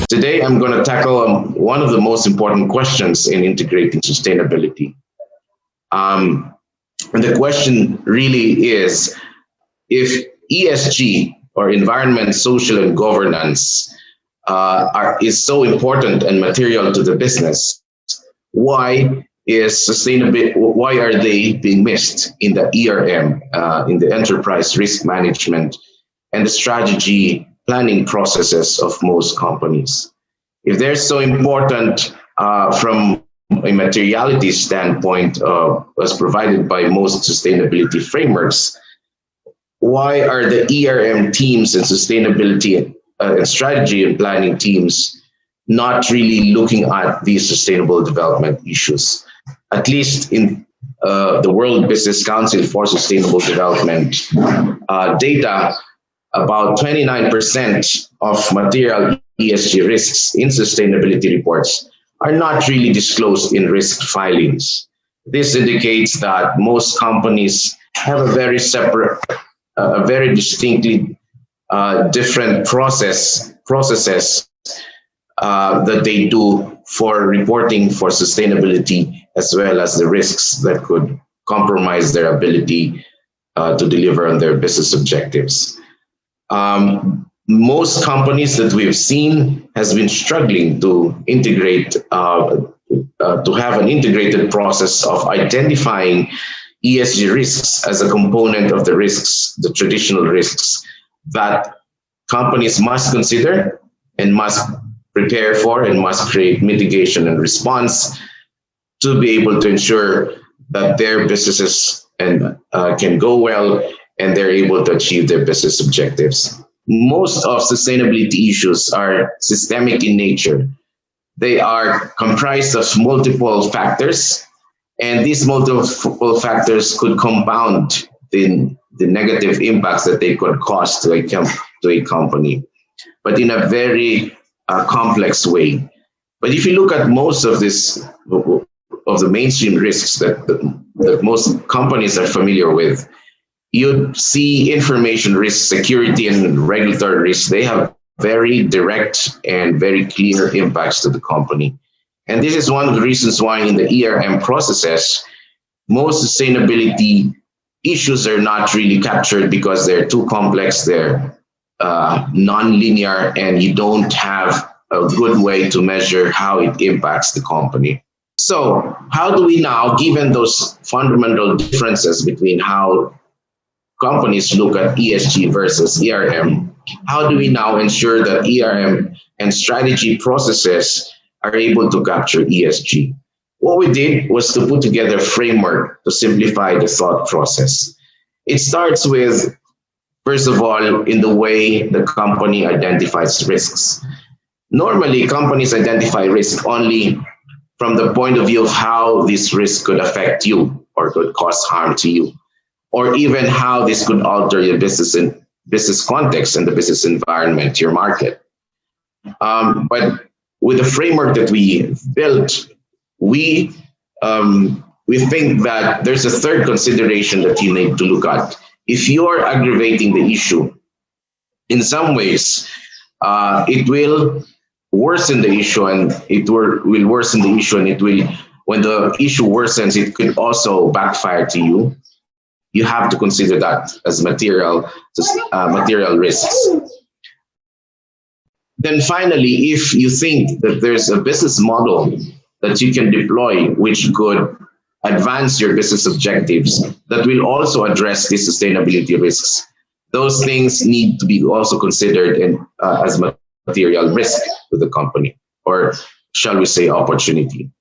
Today, I'm going to tackle one of the most important questions in integrating sustainability. Um, and the question really is, if ESG, or environment, social, and governance, is so important and material to the business, why are they being missed in the ERM, in the enterprise risk management and the strategy planning processes of most companies? If they're so important from a materiality standpoint, as provided by most sustainability frameworks, why are the ERM teams and sustainability and strategy and planning teams not really looking at these sustainable development issues? At least in the World Business Council for Sustainable Development data, about 29% of material ESG risks in sustainability reports are not really disclosed in risk filings. This indicates that most companies have a very separate, a very distinctly different processes that they do for reporting for sustainability, as well as the risks that could compromise their ability to deliver on their business objectives. Most companies that we've seen has been struggling to integrate, to have an integrated process of identifying ESG risks as a component of the risks, the traditional risks that companies must consider and must prepare for and must create mitigation and response to be able to ensure that their businesses can go well and they're able to achieve their business objectives. Most of sustainability issues are systemic in nature. They are comprised of multiple factors, and these multiple factors could compound the negative impacts that they could cause to a company, but in a very complex way. But if you look at most of the mainstream risks that most companies are familiar with, you'd see information risk, security, and regulatory risks. They have very direct and very clear impacts to the company. And this is one of the reasons why in the ERM processes, most sustainability issues are not really captured because they're too complex, they're non-linear, and you don't have a good way to measure how it impacts the company. So how do we now, given those fundamental differences between how companies look at ESG versus ERM, how do we now ensure that ERM and strategy processes are able to capture ESG? What we did was to put together a framework to simplify the thought process. It starts with, first of all, in the way the company identifies risks. Normally, companies identify risk only from the point of view of how this risk could affect you or could cause harm to you, or even how this could alter your business context and the business environment, your market. But with the framework that we built, we think that there's a third consideration that you need to look at. If you're aggravating the issue, in some ways, it will worsen the issue, and it will worsen the issue, and it will, when the issue worsens, it could also backfire to you. You have to consider that as material risks. Then finally, if you think that there's a business model that you can deploy which could advance your business objectives that will also address these sustainability risks, those things need to be also considered as material risk to the company, or shall we say opportunity.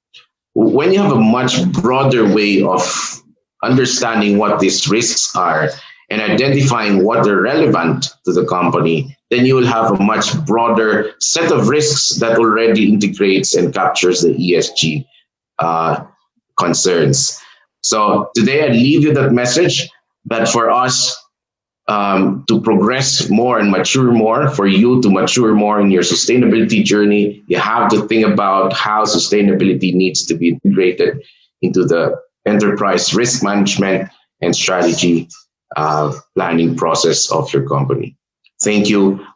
When you have a much broader way of understanding what these risks are and identifying what are relevant to the company, then you will have a much broader set of risks that already integrates and captures the ESG concerns. So today I leave you that message that for us to progress more and mature more, for you to mature more in your sustainability journey, you have to think about how sustainability needs to be integrated into the enterprise risk management and strategy planning process of your company. Thank you.